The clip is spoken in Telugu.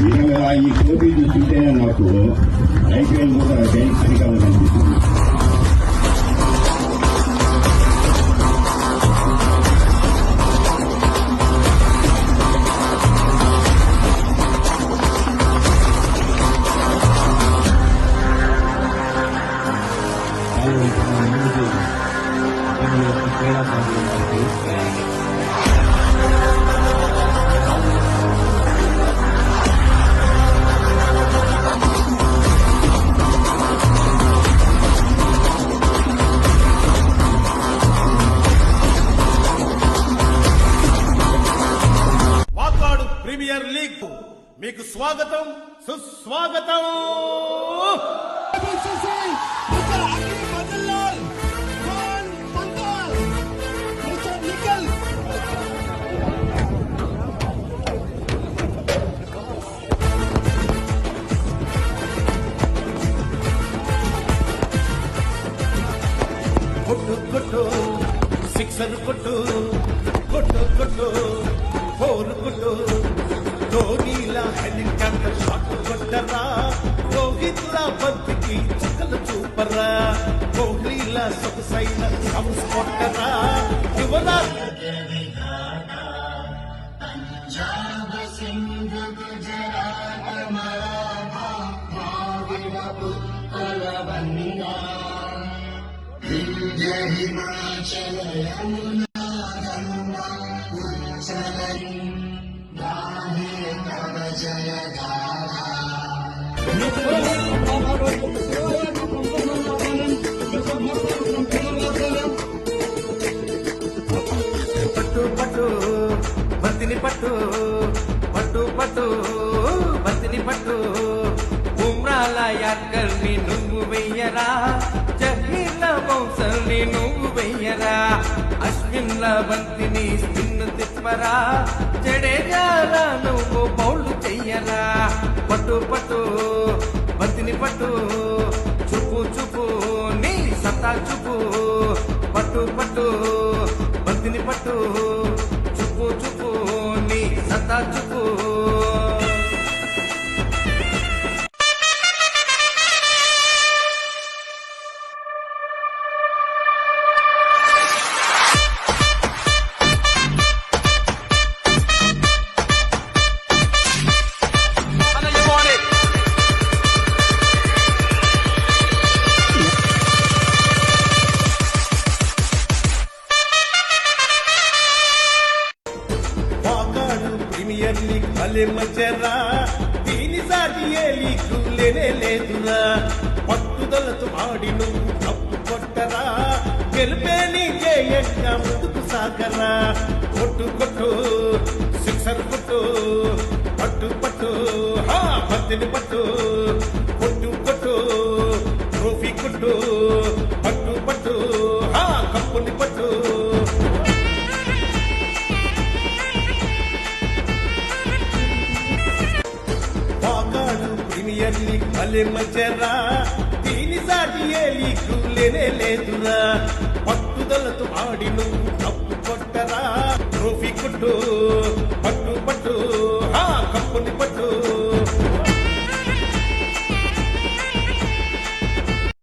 నిజంగా ఈ పోటీ చూస్తుంటే నాకు ఐపీఎల్ కూడా సరికాలం కనిపిస్తుంది. ప్రీమియర్ లీగ్ మీకు స్వాగతం సుస్వాగతం. కొట్టు కొట్టు సిక్సర్ కొట్టు కొట్టు కొట్టు ఫోర్ కొట్టు ధోనీలా హెలికాప్టర్ షాట్ కొట్టరా, రోహిత్లా బంతికి చుక్కలు చూపరా, కోహ్లీలా సొగసైన హౌస్ కొట్టరా, యువరాజ్ హిమాచల జయ పట్టు పట్టు బంతిని పట్టు పట్టు పట్టు బంతిని పట్టు, బుమ్రాల యార్కర్ ని నువ్వు వెయ్యరా, జహీర్ల బౌన్సర్ ని నువ్వు వెయ్యరా, అశ్విన్ల బంతిని స్పిన్ తిప్పరా, జడేజాల నువ్వు బౌల్డ్ చెయ్యరా. పట్టు పట్టు బంతిని పట్టు, చూపు చూపు నీ సత్తా చూపు, పట్టు పట్టు బంతిని పట్టు, చూపు చూపు నీ సత్తా చూపు. ప్రీమియర్ లీగ్ భలే మజరా, దీని సాటి ఏ లీగు లేనే లేదురా, పట్టుదలతో ఆడి నువ్వు కప్పు కొట్టరా, గెలిపే నీకే ఎట్లా ముందుకు సాగరా. కొట్టు కొట్టు సిక్సర్ కొట్టు పట్టు పట్టు బంతిని పట్టు, కొట్టు కొట్టు ట్రోఫీ కొట్టు, పట్టు పట్టు కప్పుని పట్టు. ప్రీమియర్ లీగ్ భలే మజరా, దీని సాటి ఏ లీగు లేనే లేదురా, పట్టుదలతో ఆడి నువ్వు కప్పు కొట్టరా, ట్రోఫీ కొట్టు పట్టు పట్టు కప్పుని పట్టు.